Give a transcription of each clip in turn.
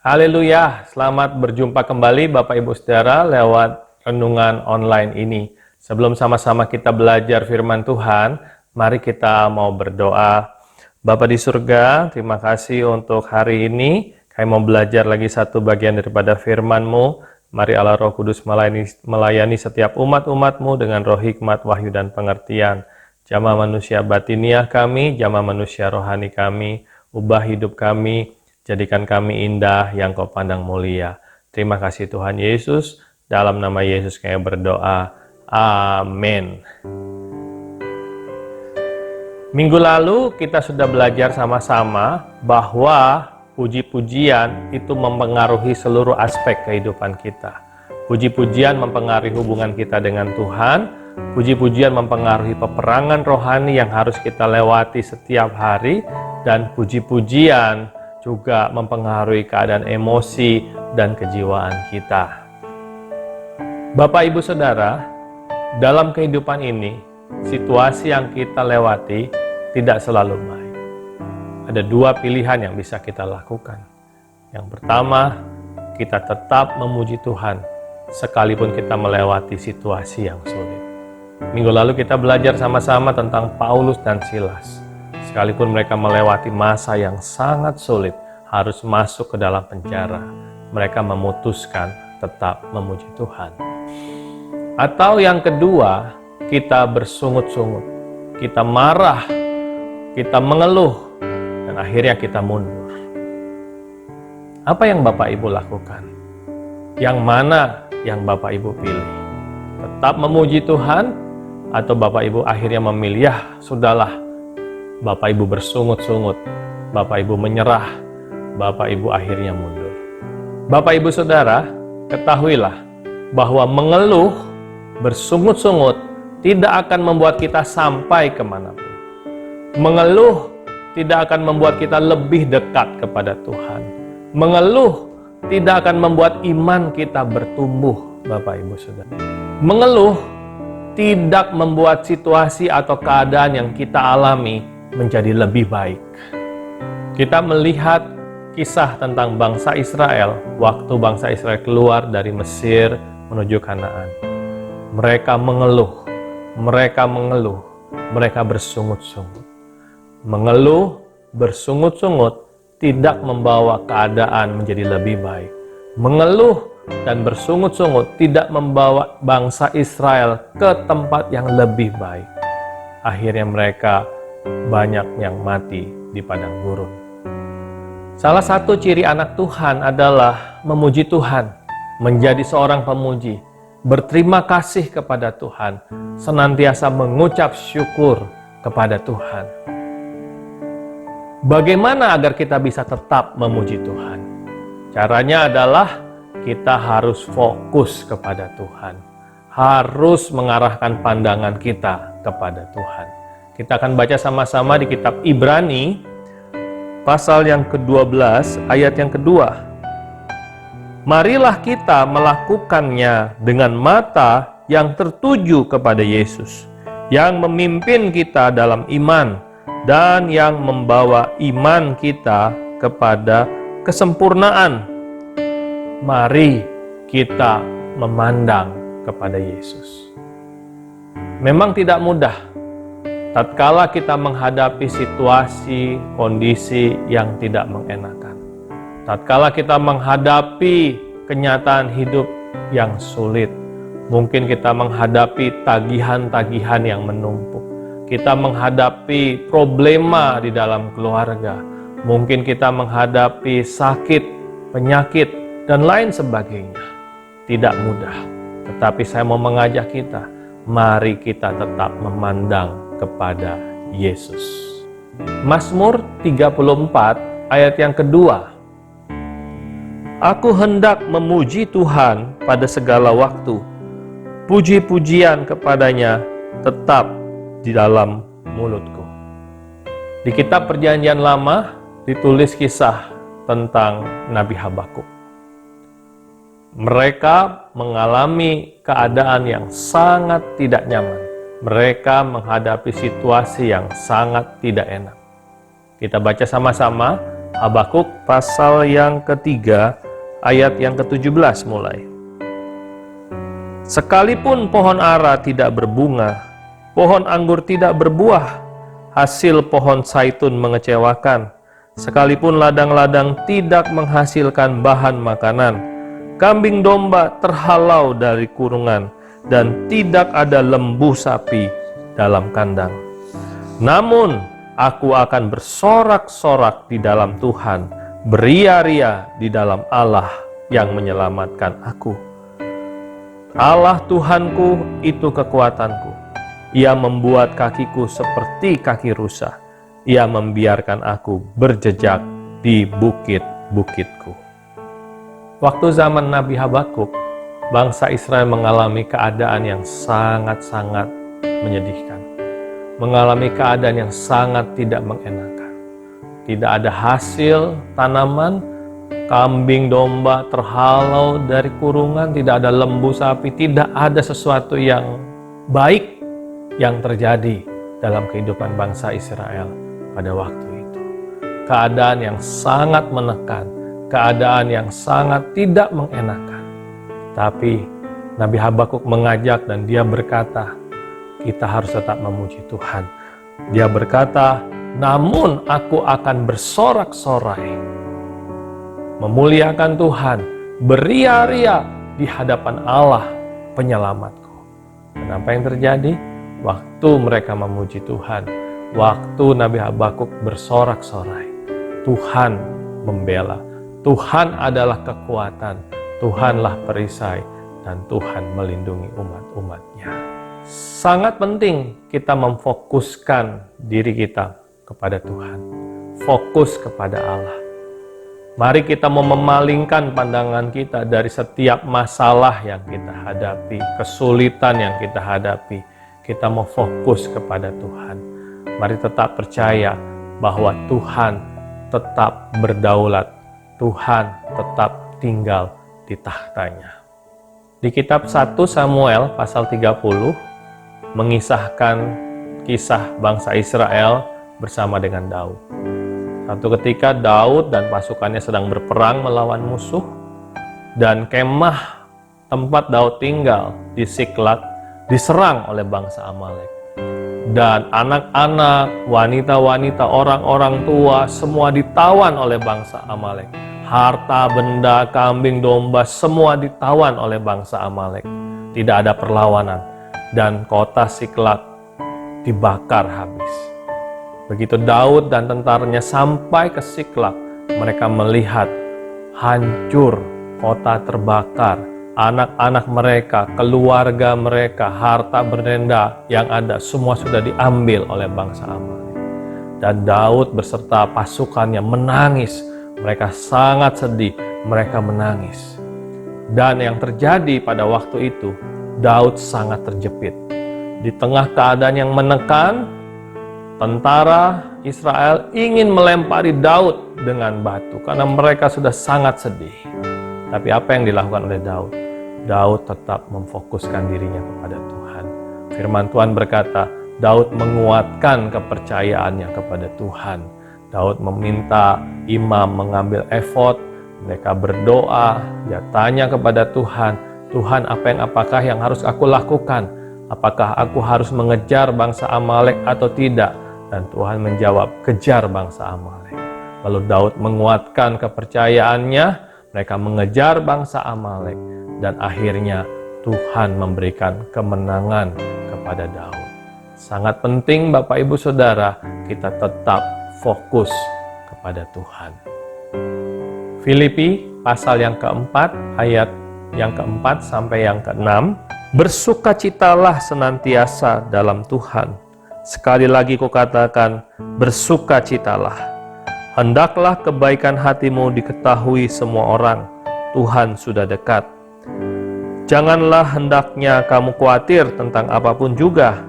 Haleluya, selamat berjumpa kembali Bapak Ibu Saudara lewat renungan online ini. Sebelum sama-sama kita belajar firman Tuhan, mari kita mau berdoa. Bapa di surga, terima kasih untuk hari ini. Kami mau belajar lagi satu bagian daripada firman-Mu. Mari Allah Roh Kudus melayani setiap umat-umat-Mu dengan roh hikmat, wahyu, dan pengertian. Jamah manusia batiniah kami, jamah manusia rohani kami, ubah hidup kami, jadikan kami indah yang Kau pandang mulia. Terima kasih Tuhan Yesus. Dalam nama Yesus kami berdoa. Amin. Minggu lalu kita sudah belajar sama-sama bahwa puji-pujian itu mempengaruhi seluruh aspek kehidupan kita. Puji-pujian mempengaruhi hubungan kita dengan Tuhan. Puji-pujian mempengaruhi peperangan rohani yang harus kita lewati setiap hari. Dan puji-pujian juga mempengaruhi keadaan emosi dan kejiwaan kita. Bapak, Ibu, Saudara, dalam kehidupan ini, situasi yang kita lewati tidak selalu baik. Ada dua pilihan yang bisa kita lakukan. Yang pertama, kita tetap memuji Tuhan, sekalipun kita melewati situasi yang sulit. Minggu lalu kita belajar sama-sama tentang Paulus dan Silas. Sekalipun mereka melewati masa yang sangat sulit, harus masuk ke dalam penjara, mereka memutuskan tetap memuji Tuhan. Atau yang kedua, kita bersungut-sungut, kita marah, kita mengeluh, dan akhirnya kita mundur. Apa yang Bapak Ibu lakukan? Yang mana yang Bapak Ibu pilih? Tetap memuji Tuhan, atau Bapak Ibu akhirnya memilih, ya sudahlah, Bapak Ibu bersungut-sungut, Bapak Ibu menyerah, Bapak Ibu akhirnya mundur. Bapak Ibu Saudara, ketahuilah bahwa mengeluh, bersungut-sungut tidak akan membuat kita sampai kemanapun. Mengeluh tidak akan membuat kita lebih dekat kepada Tuhan. Mengeluh tidak akan membuat iman kita bertumbuh, Bapak Ibu Saudara. Mengeluh tidak membuat situasi atau keadaan yang kita alami menjadi lebih baik. Kita melihat kisah tentang bangsa Israel waktu bangsa Israel keluar dari Mesir menuju Kanaan. Mereka mengeluh, mereka bersungut-sungut. Mengeluh, bersungut-sungut tidak membawa keadaan menjadi lebih baik. Mengeluh dan bersungut-sungut tidak membawa bangsa Israel ke tempat yang lebih baik. Akhirnya mereka banyak yang mati di padang gurun. Salah satu ciri anak Tuhan adalah memuji Tuhan, menjadi seorang pemuji, berterima kasih kepada Tuhan, senantiasa mengucap syukur kepada Tuhan. Bagaimana agar kita bisa tetap memuji Tuhan? Caranya adalah kita harus fokus kepada Tuhan, harus mengarahkan pandangan kita kepada Tuhan. Kita akan baca sama-sama di kitab Ibrani, pasal yang ke-12, ayat yang kedua. Marilah kita melakukannya dengan mata yang tertuju kepada Yesus, yang memimpin kita dalam iman, dan yang membawa iman kita kepada kesempurnaan. Mari kita memandang kepada Yesus. Memang tidak mudah tatkala kita menghadapi situasi, kondisi yang tidak mengenakan. Tatkala kita menghadapi kenyataan hidup yang sulit. Mungkin kita menghadapi tagihan-tagihan yang menumpuk. Kita menghadapi problema di dalam keluarga. Mungkin kita menghadapi sakit, penyakit, dan lain sebagainya. Tidak mudah. Tetapi saya mau mengajak kita, mari kita tetap memandang kepada Yesus. Mazmur 34 ayat yang kedua. Aku hendak memuji Tuhan pada segala waktu. Puji-pujian kepadanya tetap di dalam mulutku. Di kitab Perjanjian Lama ditulis kisah tentang Nabi Habakuk. Mereka mengalami keadaan yang sangat tidak nyaman. Mereka menghadapi situasi yang sangat tidak enak. Kita baca sama-sama Habakuk pasal yang ketiga, ayat yang ke-17 mulai. Sekalipun pohon ara tidak berbunga, pohon anggur tidak berbuah, hasil pohon zaitun mengecewakan, sekalipun ladang-ladang tidak menghasilkan bahan makanan, kambing domba terhalau dari kurungan, dan tidak ada lembu sapi dalam kandang. Namun, aku akan bersorak-sorak di dalam Tuhan, beria-ria di dalam Allah yang menyelamatkan aku. Allah Tuhanku itu kekuatanku. Ia membuat kakiku seperti kaki rusa. Ia membiarkan aku berjejak di bukit-bukitku. Waktu zaman Nabi Habakuk, bangsa Israel mengalami keadaan yang sangat-sangat menyedihkan. Mengalami keadaan yang sangat tidak mengenakan. Tidak ada hasil tanaman, kambing domba terhalau dari kurungan, tidak ada lembu sapi, tidak ada sesuatu yang baik yang terjadi dalam kehidupan bangsa Israel pada waktu itu. Keadaan yang sangat menekan, keadaan yang sangat tidak mengenakan. Tapi Nabi Habakuk mengajak dan dia berkata, kita harus tetap memuji Tuhan. Dia berkata, namun aku akan bersorak-sorai, memuliakan Tuhan, beria-ria di hadapan Allah penyelamatku. Dan apa yang terjadi? Waktu mereka memuji Tuhan, waktu Nabi Habakuk bersorak-sorai, Tuhan membela. Tuhan adalah kekuatan, Tuhanlah perisai, dan Tuhan melindungi umat-umatnya. Sangat penting kita memfokuskan diri kita kepada Tuhan, fokus kepada Allah. Mari kita memalingkan pandangan kita dari setiap masalah yang kita hadapi, kesulitan yang kita hadapi. Kita mau fokus kepada Tuhan. Mari tetap percaya bahwa Tuhan tetap berdaulat, Tuhan tetap tinggal di tahtanya. Di kitab 1 Samuel pasal 30 mengisahkan kisah bangsa Israel bersama dengan Daud. Satu ketika Daud dan pasukannya sedang berperang melawan musuh, dan kemah tempat Daud tinggal di Siklag diserang oleh bangsa Amalek. Dan anak-anak, wanita-wanita, orang-orang tua semua ditawan oleh bangsa Amalek. Harta, benda, kambing, domba semua ditawan oleh bangsa Amalek. Tidak ada perlawanan. Dan kota Siklag dibakar habis. Begitu Daud dan tentaranya sampai ke Siklag, mereka melihat hancur, kota terbakar, anak-anak mereka, keluarga mereka, harta benda yang ada semua sudah diambil oleh bangsa Amalek. Dan Daud beserta pasukannya menangis. Mereka sangat sedih, mereka menangis. Dan yang terjadi pada waktu itu, Daud sangat terjepit. Di tengah keadaan yang menekan, tentara Israel ingin melempari Daud dengan batu karena mereka sudah sangat sedih. Tapi apa yang dilakukan oleh Daud? Daud tetap memfokuskan dirinya kepada Tuhan. Firman Tuhan berkata, Daud menguatkan kepercayaannya kepada Tuhan. Daud meminta imam mengambil efod, mereka berdoa, dia tanya kepada Tuhan, Tuhan apakah yang harus aku lakukan? Apakah aku harus mengejar bangsa Amalek atau tidak? Dan Tuhan menjawab, kejar bangsa Amalek. Lalu Daud menguatkan kepercayaannya, mereka mengejar bangsa Amalek. Dan akhirnya Tuhan memberikan kemenangan kepada Daud. Sangat penting Bapak Ibu Saudara, kita tetap fokus kepada Tuhan. Filipi pasal yang keempat, ayat yang keempat sampai yang keenam. Bersukacitalah senantiasa dalam Tuhan. Sekali lagi kukatakan, bersukacitalah. Hendaklah kebaikan hatimu diketahui semua orang. Tuhan sudah dekat. Janganlah hendaknya kamu khawatir tentang apapun juga,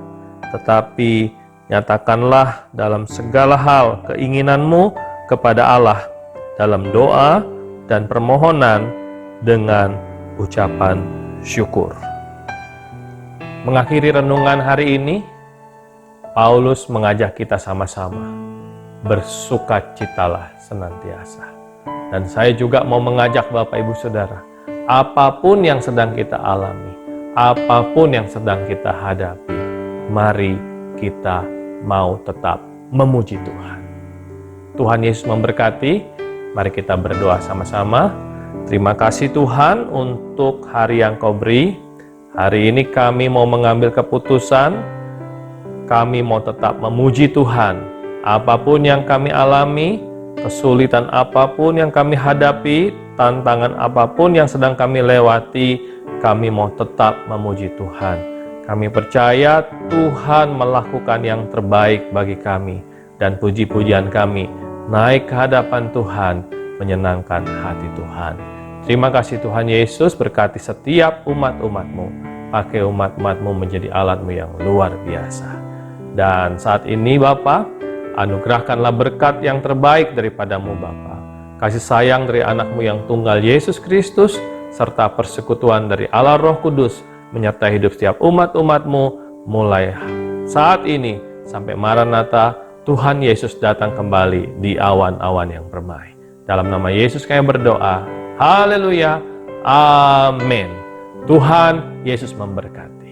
tetapi nyatakanlah dalam segala hal keinginanmu kepada Allah dalam doa dan permohonan dengan ucapan syukur. Mengakhiri renungan hari ini, Paulus mengajak kita sama-sama bersukacitalah senantiasa. Dan saya juga mau mengajak Bapak Ibu Saudara, apapun yang sedang kita alami, apapun yang sedang kita hadapi, mari kita mau tetap memuji Tuhan. Tuhan Yesus memberkati. Mari kita berdoa sama-sama. Terima kasih Tuhan untuk hari yang Kau beri. Hari ini kami mau mengambil keputusan. Kami mau tetap memuji Tuhan. Apapun yang kami alami, kesulitan apapun yang kami hadapi, tantangan apapun yang sedang kami lewati, kami mau tetap memuji Tuhan. Kami percaya Tuhan melakukan yang terbaik bagi kami. Dan puji-pujian kami naik ke hadapan Tuhan, menyenangkan hati Tuhan. Terima kasih Tuhan Yesus, berkati setiap umat-umat-Mu. Pakai umat-umat-Mu menjadi alat-Mu yang luar biasa. Dan saat ini Bapa, anugerahkanlah berkat yang terbaik daripada-Mu Bapa. Kasih sayang dari anak-Mu yang tunggal Yesus Kristus, serta persekutuan dari Allah Roh Kudus, menyertai hidup setiap umat-umat-Mu, mulai saat ini sampai Maranatha, Tuhan Yesus datang kembali di awan-awan yang permai. Dalam nama Yesus kami berdoa. Haleluya. Amin. Tuhan Yesus memberkati.